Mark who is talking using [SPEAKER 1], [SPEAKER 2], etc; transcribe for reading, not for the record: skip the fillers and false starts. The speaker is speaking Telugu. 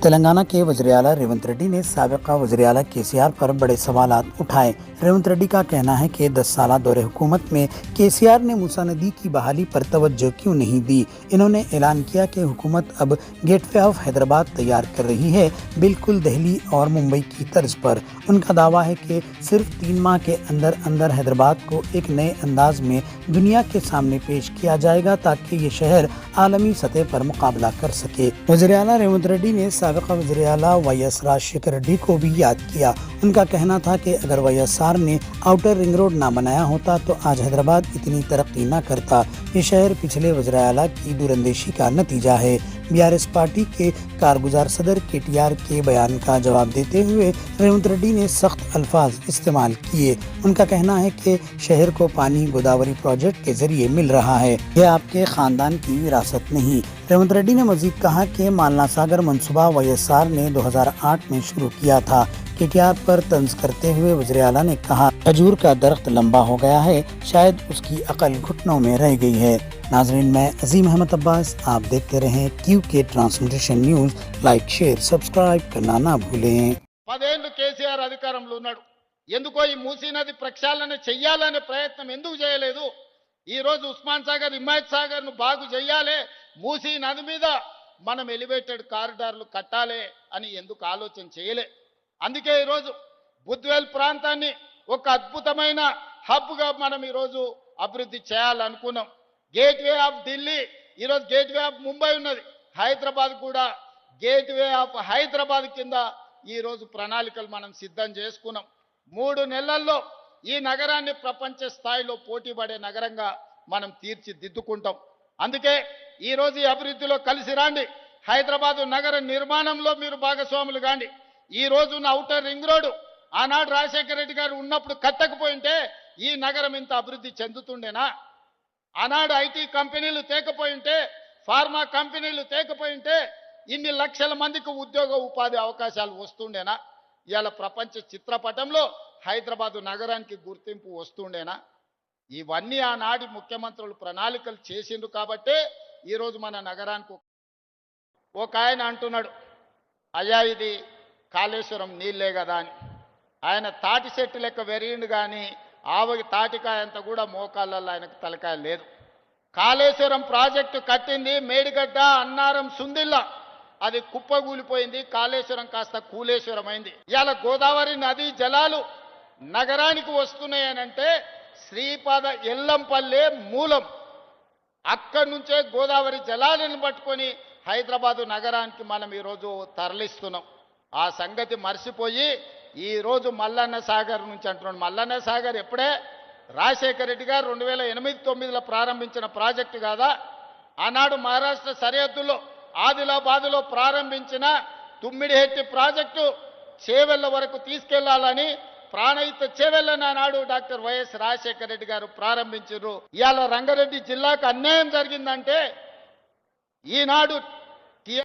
[SPEAKER 1] तेलंगाना के वज़ीर आला रेवंत रेड्डी ने साबिक़ा वज़ीर आला केसीआर पर बड़े सवालात उठाए। रेवंत रेड्डी का कहना है कि 10 साला दौरे हुकूमत में केसीआर ने मूसा नदी की बहाली पर तवज्जो क्यों नहीं दी। इन्होंने ऐलान किया कि हुकूमत अब गेटवे ऑफ हैदराबाद तैयार कर रही है, बिल्कुल दिल्ली और मुंबई की तर्ज पर। उनका दावा है कि सिर्फ 3 माह के अंदर अंदर हैदराबाद को एक नए अंदाज में दुनिया के सामने पेश किया जाएगा ताकि ये शहर आलमी सतह पर मुकाबला कर सके। वज़ीर आला रेवंत रेड्डी ने साबिक़ा वज़ीर आला वाईएस राजशेखर रेड्डी को भी याद किया। उनका कहना था कि अगर वाईएसआर ने आउटर रिंग रोड ना बनाया होता तो आज हैदराबाद इतनी तरक्की न करता। ये शहर पिछले वज़ीर आला की दूरंदेशी का नतीजा है। बीआरएस पार्टी के कारगुजार सदर केटीआर के बयान का जवाब देते हुए रेवंत रेड्डी ने सख्त अल्फाज इस्तेमाल किए। उनका कहना है कि शहर को पानी गोदावरी प्रोजेक्ट के जरिए मिल रहा है, यह आपके खानदान की विरासत नहीं। रेवंत रेड्डी ने मजीद कहा कि मालना सागर मंसूबा वाईएसआर ने 2008 में शुरू किया था। केटीआर पर तंज करते हुए वज़ीर आला ने कहा, खजूर का दरख्त लंबा हो गया है, शायद उसकी अकल घुटनों में रह गई है। नाजरीन, मैं अजीम अहमद अब्बास, आप देखते रहें QK transmission news. Like, share, subscribe करना ना भूलें।
[SPEAKER 2] 10 ఏళ్ళు కేసీఆర్ అధికారంలో ఉన్నాడు. ఎందుకో ఈ మూసీ నది ప్రక్షాళన చెయ్యాలనే ప్రయత్నం ఎందుకు చేయలేదు? ఈ రోజు ఉస్మాన్ సాగర్, హిమాయత్ సాగర్ ను బాగు చేయాలి, మూసీ నది మీద మనం ఎలివేటెడ్ కారిడార్లు కట్టాలి అని ఎందుకు ఆలోచన చేయలే? అందుకే ఈ రోజు బుద్వేల్ ప్రాంతాన్ని ఒక అద్భుతమైన హబ్ గా మనం ఈ రోజు అభివృద్ధి చేయాలనుకున్నాం. గేట్వే ఆఫ్ ఢిల్లీ, ఈ రోజు గేట్వే ఆఫ్ ముంబై ఉన్నది, హైదరాబాద్ కూడా గేట్వే ఆఫ్ హైదరాబాద్ కింద ఈ రోజు ప్రణాళికలు మనం సిద్ధం చేసుకున్నాం. 3 నెలల్లో ఈ నగరాన్ని ప్రపంచ స్థాయిలో పోటీపడే నగరంగా మనం తీర్చిదిద్దుకుంటాం. అందుకే ఈ రోజు ఈ అభివృద్ధిలో కలిసి రాండి. హైదరాబాదు నగర నిర్మాణంలో మీరు భాగస్వాములు కాండి. ఈ రోజు ఉన్న ఔటర్ రింగ్ రోడ్డు ఆనాడు రాజశేఖర రెడ్డి గారు ఉన్నప్పుడు కట్టకపోయింటే ఈ నగరం ఇంత అభివృద్ధి చెందుతుండేనా? ఆనాడు ఐటీ కంపెనీలు తేకపోయింటే, ఫార్మా కంపెనీలు తేకపోయింటే ఇన్ని లక్షల మందికి ఉద్యోగ ఉపాధి అవకాశాలు వస్తుండేనా? ఇవాళ ప్రపంచ చిత్రపటంలో హైదరాబాదు నగరానికి గుర్తింపు వస్తుండేనా? ఇవన్నీ ఆనాటి ముఖ్యమంత్రులు ప్రణాళికలు చేసిండ్రు కాబట్టే ఈరోజు మన నగరానికి ఒక ఆయన అంటున్నాడు, అయ్యా ఇది కాళేశ్వరం నీళ్ళే కదా అని. ఆయన తాటి చెట్టు లెక్క వెరిగిండు కానీ ఆవగి తాటికాయ అంతా కూడా మోకాళ్ళల్లో ఆయనకు తలకాయ లేదు. కాళేశ్వరం ప్రాజెక్టు కట్టింది మేడిగడ్డ, అన్నారం, సుందిల్లా, అది కుప్పగూలిపోయింది. కాళేశ్వరం కాస్త కూలేశ్వరం అయింది. ఇవాళ గోదావరి నదీ జలాలు నగరానికి వస్తున్నాయనంటే శ్రీపాద ఎల్లంపల్లె మూలం. అక్కడి నుంచే గోదావరి జలాలను పట్టుకొని హైదరాబాదు నగరానికి మనం ఈరోజు తరలిస్తున్నాం. ఆ సంగతి మర్చిపోయి ఈరోజు మల్లన్న సాగర్ నుంచి అంటున్నాడు. మల్లన్న సాగర్ ఎప్పుడే రాజశేఖర రెడ్డి గారు 2008-9లో ప్రారంభించిన ప్రాజెక్టు కాదా? ఆనాడు మహారాష్ట్ర సరిహద్దుల్లో ఆదిలాబాదులో ప్రారంభించిన తుమ్మిడిహెట్టి ప్రాజెక్టు చేవెళ్ల వరకు తీసుకెళ్లాలని ప్రాణహిత చేవెళ్లని ఆనాడు డాక్టర్ వైఎస్ రాజశేఖర రెడ్డి గారు ప్రారంభించారు. ఇవాళ రంగారెడ్డి జిల్లాకు అన్యాయం జరిగిందంటే ఈనాడు